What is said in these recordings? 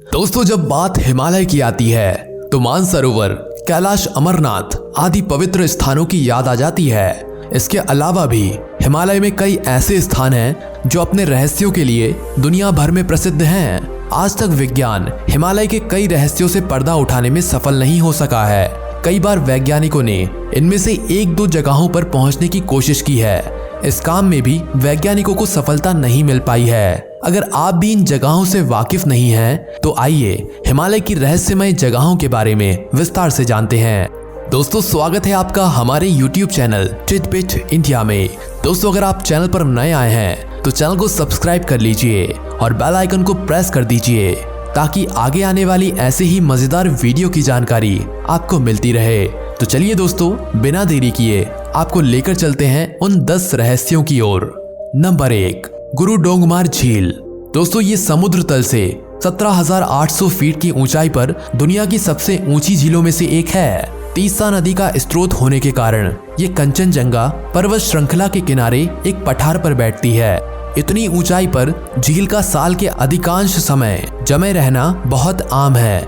दोस्तों, जब बात हिमालय की आती है तो मानसरोवर, कैलाश, अमरनाथ आदि पवित्र स्थानों की याद आ जाती है। इसके अलावा भी हिमालय में कई ऐसे स्थान हैं जो अपने रहस्यों के लिए दुनिया भर में प्रसिद्ध हैं। आज तक विज्ञान हिमालय के कई रहस्यों से पर्दा उठाने में सफल नहीं हो सका है। कई बार वैज्ञानिकों ने इनमें से एक दो जगहों पर पहुंचने की कोशिश की है। इस काम में भी वैज्ञानिकों को सफलता नहीं मिल पाई है। अगर आप भी इन जगहों से वाकिफ नहीं हैं, तो आइए हिमालय की रहस्यमय जगहों के बारे में विस्तार से जानते हैं। दोस्तों, स्वागत है आपका हमारे YouTube चैनल टिडबिट इंडिया में। दोस्तों, अगर आप चैनल पर नए आए हैं तो चैनल को सब्सक्राइब कर लीजिए और बेल आइकन को प्रेस कर दीजिए ताकि आगे आने वाली ऐसे ही मजेदार वीडियो की जानकारी आपको मिलती रहे। तो चलिए दोस्तों, बिना देरी किए आपको लेकर चलते हैं उन 10 रहस्यों की ओर। नंबर 1, गुरु डोंगमार झील। दोस्तों, ये समुद्र तल से 17,800 फीट की ऊंचाई पर दुनिया की सबसे ऊंची झीलों में से एक है। तीस्ता नदी का स्रोत होने के कारण ये कंचनजंगा पर्वत श्रृंखला के किनारे एक पठार पर बैठती है। इतनी ऊंचाई पर झील का साल के अधिकांश समय जमे रहना बहुत आम है।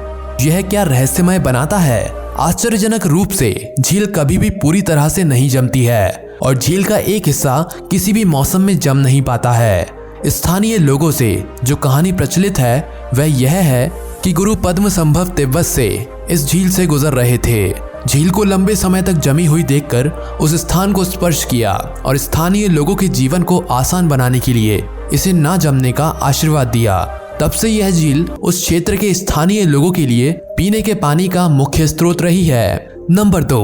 यह क्या रहस्यमय बनाता है? आश्चर्यजनक रूप से झील कभी भी पूरी तरह से नहीं जमती है और झील का एक हिस्सा किसी भी मौसम में जम नहीं पाता है। स्थानीय लोगों से जो कहानी प्रचलित है वह यह है कि गुरु पद्म संभव तिब्बत से इस झील से गुजर रहे थे। झील को लंबे समय तक जमी हुई देखकर उस स्थान को स्पर्श किया और स्थानीय लोगों के जीवन को आसान बनाने के लिए इसे ना जमने का आशीर्वाद दिया। तब से यह झील उस क्षेत्र के स्थानीय लोगों के लिए पीने के पानी का मुख्य स्रोत रही है। नंबर 2,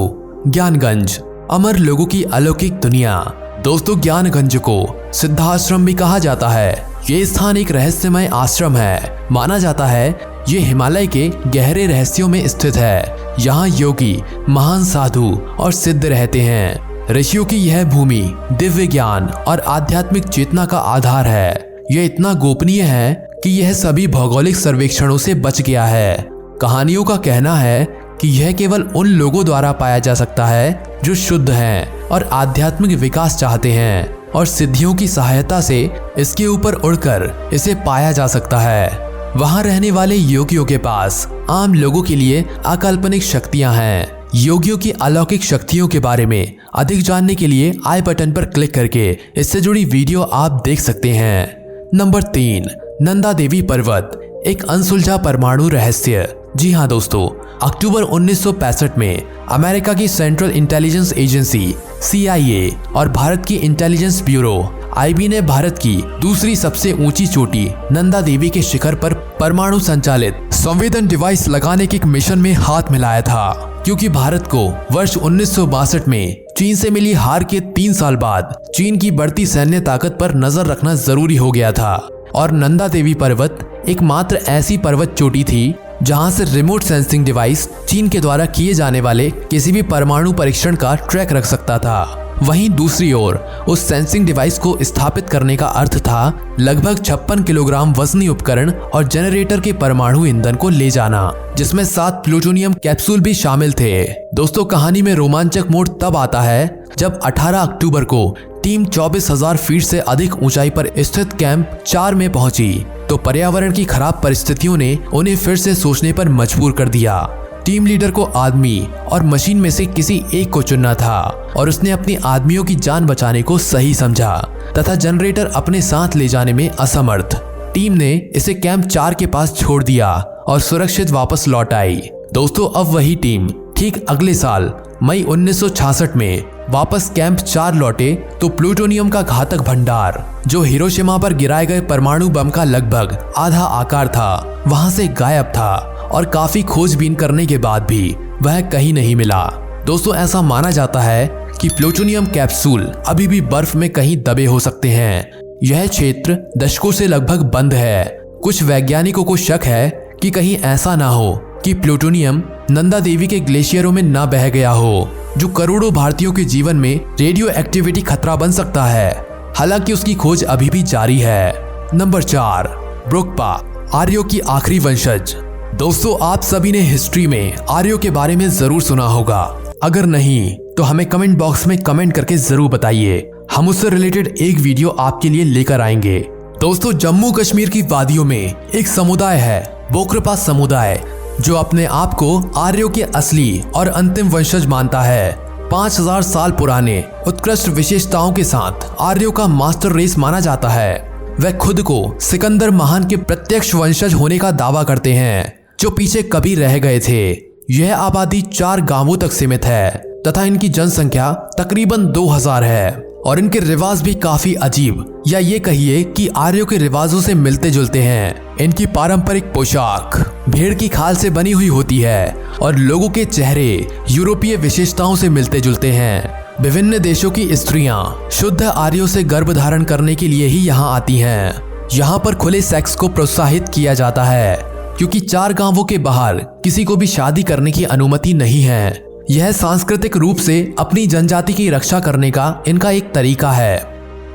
ज्ञानगंज, अमर लोगों की अलौकिक दुनिया। दोस्तों, ज्ञानगंज को सिद्धाश्रम भी कहा जाता है। ये स्थान एक रहस्यमय आश्रम है। माना जाता है ये हिमालय के गहरे रहस्यों में स्थित है। यहाँ योगी, महान साधु और सिद्ध रहते हैं। ऋषियों की यह भूमि दिव्य ज्ञान और आध्यात्मिक चेतना का आधार है। यह इतना गोपनीय है कि यह सभी भौगोलिक सर्वेक्षणों से बच गया है। कहानियों का कहना है कि यह केवल उन लोगों द्वारा पाया जा सकता है जो शुद्ध हैं और आध्यात्मिक विकास चाहते हैं, और सिद्धियों की सहायता से इसके ऊपर उड़कर इसे पाया जा सकता है। वहां रहने वाले योगियों के पास आम लोगों के लिए अकाल्पनिक शक्तियां हैं। योगियों की अलौकिक शक्तियों के बारे में अधिक जानने के लिए आई बटन पर क्लिक करके इससे जुड़ी वीडियो आप देख सकते हैं। नंबर 3, नंदा देवी पर्वत, एक अनसुलझा परमाणु रहस्य। जी हाँ दोस्तों, अक्टूबर 1965 में अमेरिका की सेंट्रल इंटेलिजेंस एजेंसी CIA और भारत की इंटेलिजेंस ब्यूरो IB ने भारत की दूसरी सबसे ऊंची चोटी नंदा देवी के शिखर पर परमाणु संचालित संवेदन डिवाइस लगाने के एक मिशन में हाथ मिलाया था, क्योंकि भारत को वर्ष 1962 में चीन से मिली हार के 3 साल बाद चीन की बढ़ती सैन्य ताकत पर नजर रखना जरूरी हो गया था। और नंदा देवी पर्वत एकमात्र ऐसी पर्वत चोटी थी जहां से रिमोट सेंसिंग डिवाइस चीन के द्वारा किए जाने वाले किसी भी परमाणु परीक्षण का ट्रैक रख सकता था। वहीं दूसरी ओर उस सेंसिंग डिवाइस को स्थापित करने का अर्थ था लगभग 56 किलोग्राम वजनी उपकरण और जनरेटर के परमाणु ईंधन को ले जाना, जिसमें 7 प्लूटोनियम कैप्सूल भी शामिल थे। दोस्तों, कहानी में रोमांचक मोड़ तब आता है जब 18 अक्टूबर को टीम 24,000 फीट से अधिक ऊंचाई पर स्थित कैंप 4 में पहुंची तो पर्यावरण की खराब परिस्थितियों ने उन्हें फिर से सोचने पर मजबूर कर दिया। टीम लीडर को आदमी और मशीन में से किसी एक को चुनना था और उसने अपनी आदमियों की जान बचाने को सही समझा तथा जनरेटर अपने साथ ले जाने में असमर्थ। टीम ने इसे कैंप 4 के पास छोड़ दिया और सुरक्षित वापस लौट आई। दोस्तों, अब वही टीम ठीक अगले साल मई 1966 में वापस कैंप 4 लौटे तो प्लूटोनियम का घातक भंडार, जो हिरोशिमा पर गिराए गए परमाणु बम का लगभग आधा आकार था, वहां से गायब था और काफी खोजबीन करने के बाद भी वह कहीं नहीं मिला। दोस्तों, ऐसा माना जाता है कि प्लूटोनियम कैप्सूल अभी भी बर्फ में कहीं दबे हो सकते हैं। यह क्षेत्र दशकों से लगभग बंद है। कुछ वैज्ञानिकों को शक है कि कहीं ऐसा ना हो कि प्लूटोनियम नंदा देवी के ग्लेशियरों में ना बह गया हो, जो करोड़ों भारतीयों के जीवन में रेडियो एक्टिविटी खतरा बन सकता है। हालांकि उसकी खोज अभी भी जारी है। नंबर 4, ब्रोकपा, आर्यों की आखिरी वंशज। दोस्तों, आप सभी ने हिस्ट्री में आर्यों के बारे में जरूर सुना होगा। अगर नहीं तो हमें कमेंट बॉक्स में कमेंट करके जरूर बताइए। हम उससे रिलेटेड एक वीडियो आपके लिए लेकर आएंगे। दोस्तों, जम्मू कश्मीर की वादियों में एक समुदाय है बोकृपा समुदाय, जो अपने आप को आर्यों के असली और अंतिम वंशज मानता है, 5000 साल पुराने उत्कृष्ट विशेषताओं के साथ आर्यों का मास्टर रेस माना जाता है। वह खुद को सिकंदर महान के प्रत्यक्ष वंशज होने का दावा करते हैं, जो पीछे कभी रह गए थे। यह आबादी 4 गांवों तक सीमित है तथा इनकी जनसंख्या तकरीबन 2000 है और इनके रिवाज भी काफी अजीब, या ये कहिए कि आर्यों के रिवाजों से मिलते जुलते हैं। इनकी पारंपरिक पोशाक भेड़ की खाल से बनी हुई होती है और लोगों के चेहरे यूरोपीय विशेषताओं से मिलते जुलते हैं। विभिन्न देशों की स्त्रियां शुद्ध आर्यों से गर्भ धारण करने के लिए ही यहाँ आती हैं। यहाँ पर खुले सेक्स को प्रोत्साहित किया जाता है, क्योंकि 4 गांवों के बाहर किसी को भी शादी करने की अनुमति नहीं है। यह सांस्कृतिक रूप से अपनी जनजाति की रक्षा करने का इनका एक तरीका है।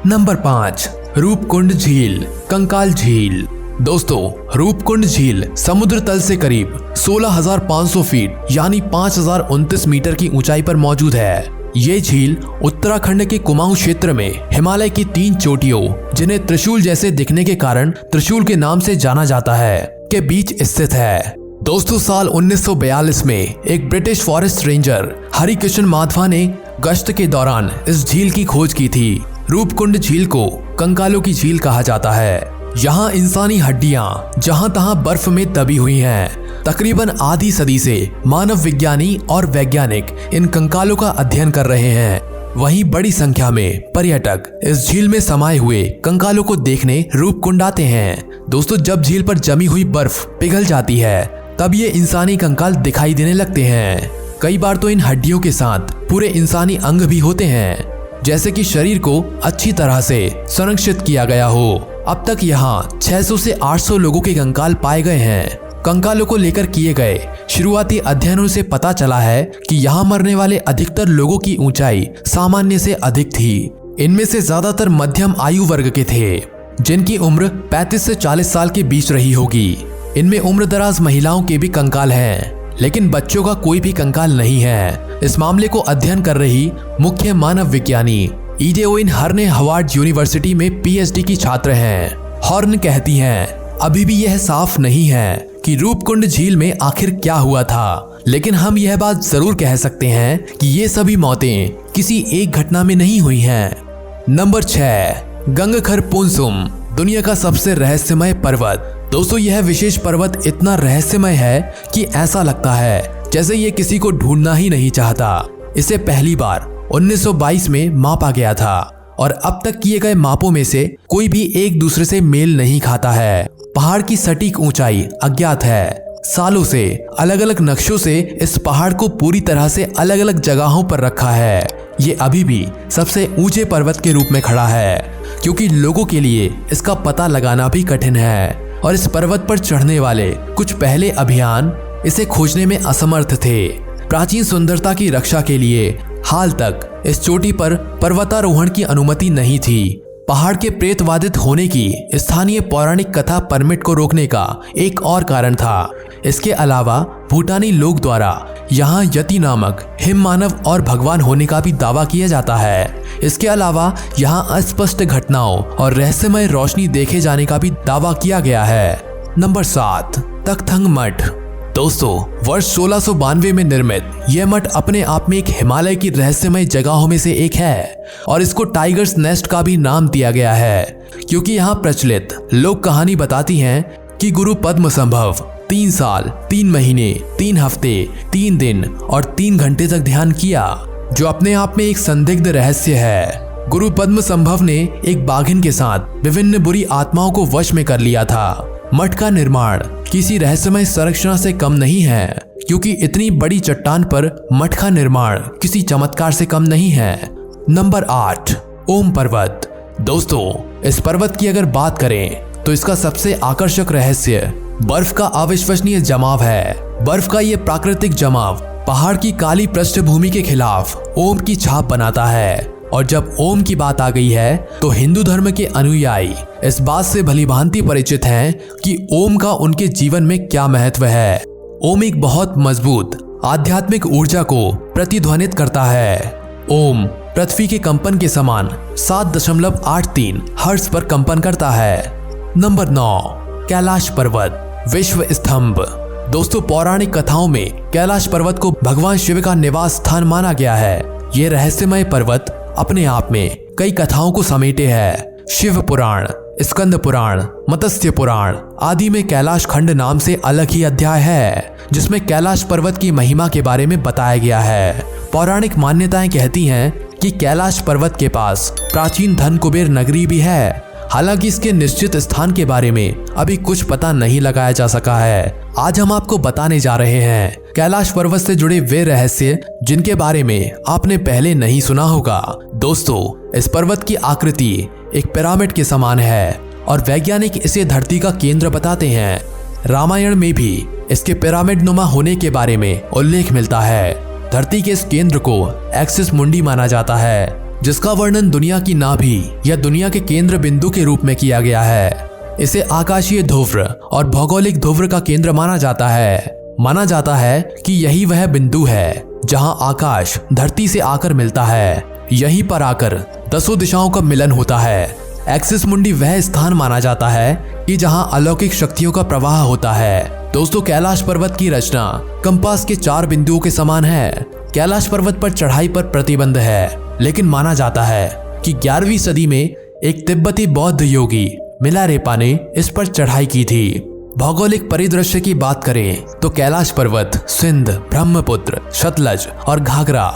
नंबर 5, रूपकुंड झील, कंकाल झील। दोस्तों, रूपकुंड झील समुद्र तल से करीब 16,500 फीट यानी 5029 मीटर की ऊंचाई पर मौजूद है। ये झील उत्तराखंड के कुमाऊं क्षेत्र में हिमालय की 3 चोटियों, जिन्हें त्रिशूल जैसे दिखने के कारण त्रिशूल के नाम से जाना जाता है, के बीच स्थित है। दोस्तों, साल 1942 में एक British forest ranger Harikishan Madhava ने गश्त के दौरान इस झील की खोज की थी। रूपकुंड झील को कंकालों की झील कहा जाता है। यहाँ इंसानी हड्डियां जहां तहां बर्फ में दबी हुई हैं। तकरीबन आधी सदी से मानव विज्ञानी और वैज्ञानिक इन कंकालों का अध्ययन कर रहे हैं। वहीं बड़ी संख्या में पर्यटक इस झील में समाये हुए कंकालों को देखने रूपकुंड आते हैं। दोस्तों, जब झील पर जमी हुई बर्फ पिघल जाती है, तब ये इंसानी कंकाल दिखाई देने लगते हैं। कई बार तो इन हड्डियों के साथ पूरे इंसानी अंग भी होते हैं, जैसे कि शरीर को अच्छी तरह से संरक्षित किया गया हो। अब तक यहाँ 600 से 800 लोगों के कंकाल पाए गए हैं। कंकालों को लेकर किए गए शुरुआती अध्ययनों से पता चला है कि यहाँ मरने वाले अधिकतर लोगों की ऊंचाई सामान्य से अधिक थी। इनमें से ज्यादातर मध्यम आयु वर्ग के थे, जिनकी उम्र 35 से 40 साल के बीच रही होगी। इनमें उम्रदराज महिलाओं के भी कंकाल हैं, लेकिन बच्चों का कोई भी कंकाल नहीं है। इस मामले को अध्ययन कर रही मुख्य मानव विज्ञानी इडेओइन हॉर्न हार्वर्ड यूनिवर्सिटी में पीएचडी की छात्र हैं। हॉर्न कहती हैं, अभी भी यह साफ नहीं है कि रूपकुंड झील में आखिर क्या हुआ था, लेकिन हम यह बात जरूर कह सकते हैं कि ये सभी मौतें किसी एक घटना में नहीं हुई हैं। नंबर 6, गंगखर पुनसुम, दुनिया का सबसे रहस्यमय पर्वत। दोस्तों, यह विशेष पर्वत इतना रहस्यमय है कि ऐसा लगता है जैसे ये किसी को ढूंढना ही नहीं चाहता। इसे पहली बार 1922 में मापा गया था और अब तक किए गए मापों में से कोई भी एक दूसरे से मेल नहीं खाता है। पहाड़ की सटीक ऊंचाई अज्ञात है। सालों से अलग अलग नक्शों से इस पहाड़ को पूरी तरह से अलग अलग जगहों पर रखा है। ये अभी भी सबसे ऊंचे पर्वत के रूप में खड़ा है, क्योंकि लोगों के लिए इसका पता लगाना भी कठिन है और इस पर्वत पर चढ़ने वाले कुछ पहले अभियान इसे खोजने में असमर्थ थे। प्राचीन सुंदरता की रक्षा के लिए हाल तक इस चोटी पर पर्वतारोहण की अनुमति नहीं थी। पहाड़ के प्रेतवादित होने की स्थानीय पौराणिक कथा परमिट को रोकने का एक और कारण था। इसके अलावा भूटानी लोग द्वारा यहाँ यति नामक हिम मानव और भगवान होने का भी दावा किया जाता है। इसके अलावा यहाँ अस्पष्ट घटनाओं और रहस्यमय रोशनी देखे जाने का भी दावा किया गया है। नंबर 7, तख्तंग मठ। दोस्तों, वर्ष 1692 में निर्मित यह मठ अपने आप में एक हिमालय की रहस्यमय जगहों में से एक है और इसको टाइगर्स नेस्ट का भी नाम दिया गया है, क्योंकि यहाँ प्रचलित लोक कहानी बताती है कि गुरु पद्म संभव 3 साल 3 महीने 3 हफ्ते 3 दिन और 3 घंटे तक ध्यान किया, जो अपने आप में एक संदिग्ध रहस्य है। गुरु पद्म संभव ने एक बाघिन के साथ विभिन्न बुरी आत्माओं को वश में कर लिया था। मठ का निर्माण किसी रहस्यमय संरचना से कम नहीं है, क्योंकि इतनी बड़ी चट्टान पर मठ का निर्माण किसी चमत्कार से कम नहीं है। नंबर 8, ओम पर्वत। दोस्तों, इस पर्वत की अगर बात करें तो इसका सबसे आकर्षक रहस्य बर्फ का अविश्वसनीय जमाव है। बर्फ का ये प्राकृतिक जमाव पहाड़ की काली पृष्ठभूमि के खिलाफ ओम की छाप बनाता है, और जब ओम की बात आ गई है तो हिंदू धर्म के अनुयायी इस बात से भलीभांति परिचित हैं कि ओम का उनके जीवन में क्या महत्व है। ओम एक बहुत मजबूत आध्यात्मिक ऊर्जा को प्रतिध्वनित करता है। ओम पृथ्वी के कंपन के समान 7.83 हर्ट्ज पर कंपन करता है। नंबर 9, कैलाश पर्वत। विश्व स्तंभ। दोस्तों, पौराणिक कथाओं में कैलाश पर्वत को भगवान शिव का निवास स्थान माना गया है। ये रहस्यमय पर्वत अपने आप में कई कथाओं को समेटे है। शिव पुराण, स्कंद पुराण, मत्स्य पुराण आदि में कैलाश खंड नाम से अलग ही अध्याय है, जिसमें कैलाश पर्वत की महिमा के बारे में बताया गया है। पौराणिक मान्यताएं कहती हैं कि कैलाश पर्वत के पास प्राचीन धन कुबेर नगरी भी है। हालांकि इसके निश्चित स्थान के बारे में अभी कुछ पता नहीं लगाया जा सका है। आज हम आपको बताने जा रहे हैं कैलाश पर्वत से जुड़े वे रहस्य जिनके बारे में आपने पहले नहीं सुना होगा। दोस्तों, इस पर्वत की आकृति एक पिरामिड के समान है और वैज्ञानिक इसे धरती का केंद्र बताते हैं। रामायण में भी इसके पिरामिड नुमा होने के बारे में उल्लेख मिलता है। धरती के इस केंद्र को एक्सिस मुंडी माना जाता है, जिसका वर्णन दुनिया की नाभि या दुनिया के केंद्र बिंदु के रूप में किया गया है। इसे आकाशीय ध्रुव और भौगोलिक ध्रुव का केंद्र माना जाता है। माना जाता है कि यही वह बिंदु है जहां आकाश धरती से आकर मिलता है। यहीं पर आकर 10 दिशाओं का मिलन होता है। एक्सिस मुंडी वह स्थान माना जाता है कि जहां अलौकिक शक्तियों का प्रवाह होता है। दोस्तों, कैलाश पर्वत की रचना कंपास के 4 बिंदुओं के समान है। कैलाश पर्वत पर चढ़ाई पर प्रतिबंध है, लेकिन माना जाता है कि 11वीं सदी में एक तिब्बती बौद्ध योगी मिलारेपा ने इस पर चढ़ाई की थी। भौगोलिक परिदृश्य की बात करें तो कैलाश पर्वत सिंध, ब्रह्मपुत्र, सतलज और घाघरा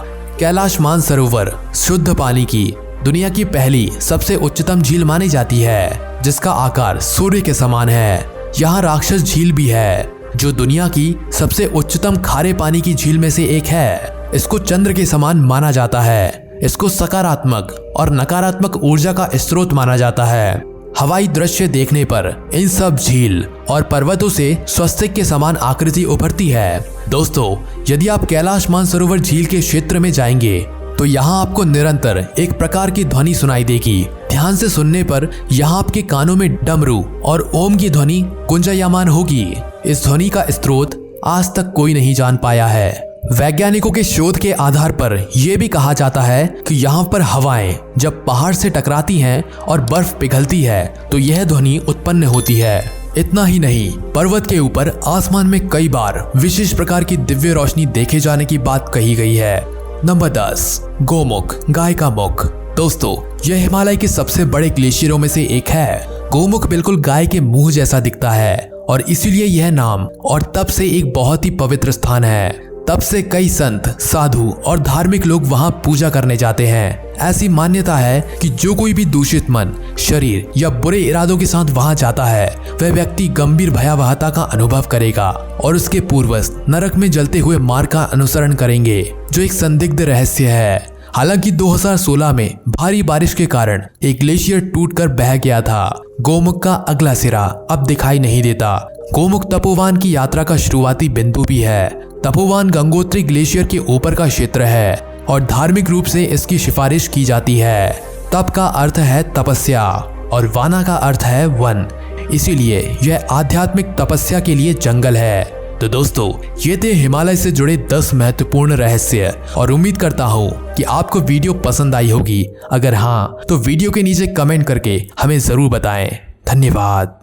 कैलाश मानसरोवर शुद्ध पानी की दुनिया की पहली सबसे उच्चतम झील मानी जाती है, जिसका आकार सूर्य के समान है। यहाँ राक्षस झील भी है, जो दुनिया की सबसे उच्चतम खारे पानी की झील में से एक है। इसको चंद्र के समान माना जाता है। इसको सकारात्मक और नकारात्मक ऊर्जा का स्रोत माना जाता है। हवाई दृश्य देखने पर इन सब झील और पर्वतों से स्वस्तिक के समान आकृति उभरती है। दोस्तों, यदि आप कैलाश मानसरोवर झील के क्षेत्र में जाएंगे तो यहाँ आपको निरंतर एक प्रकार की ध्वनि सुनाई देगी। ध्यान से सुनने पर यहाँ आपके कानों में डमरू और ओम की ध्वनि गुंजायमान होगी। इस ध्वनि का स्रोत आज तक कोई नहीं जान पाया है। वैज्ञानिकों के शोध के आधार पर यह भी कहा जाता है कि यहाँ पर हवाएं जब पहाड़ से टकराती हैं और बर्फ पिघलती है तो यह ध्वनि उत्पन्न होती है। इतना ही नहीं, पर्वत के ऊपर आसमान में कई बार विशेष प्रकार की दिव्य रोशनी देखे जाने की बात कही गई है। नंबर 10, गोमुख, गाय का मुख। दोस्तों, यह हिमालय के सबसे बड़े ग्लेशियरों में से एक है। गोमुख बिल्कुल गाय के मुंह जैसा दिखता है और इसीलिए यह नाम और तब से एक बहुत ही पवित्र स्थान है। तब से कई संत, साधु और धार्मिक लोग वहां पूजा करने जाते हैं। ऐसी मान्यता है कि जो कोई भी दूषित मन, शरीर या बुरे इरादों के साथ वहां जाता है, वह व्यक्ति गंभीर भयावहता का अनुभव करेगा और उसके पूर्वज नरक में जलते हुए मार्ग का अनुसरण करेंगे, जो एक संदिग्ध रहस्य है। हालांकि 2016 में भारी बारिश के कारण एक ग्लेशियर टूटकर बह गया था। गोमुख का अगला सिरा अब दिखाई नहीं देता। गोमुख तपोवन की यात्रा का शुरुआती बिंदु भी है। तपोवन गंगोत्री ग्लेशियर के ऊपर का क्षेत्र है और धार्मिक रूप से इसकी सिफारिश की जाती है। तप का अर्थ है तपस्या और वाना का अर्थ है वन, इसीलिए यह आध्यात्मिक तपस्या के लिए जंगल है। तो दोस्तों, ये थे हिमालय से जुड़े 10 महत्वपूर्ण रहस्य और उम्मीद करता हूँ कि आपको वीडियो पसंद आई होगी। अगर हाँ, तो वीडियो के नीचे कमेंट करके हमें जरूर बताएं। धन्यवाद।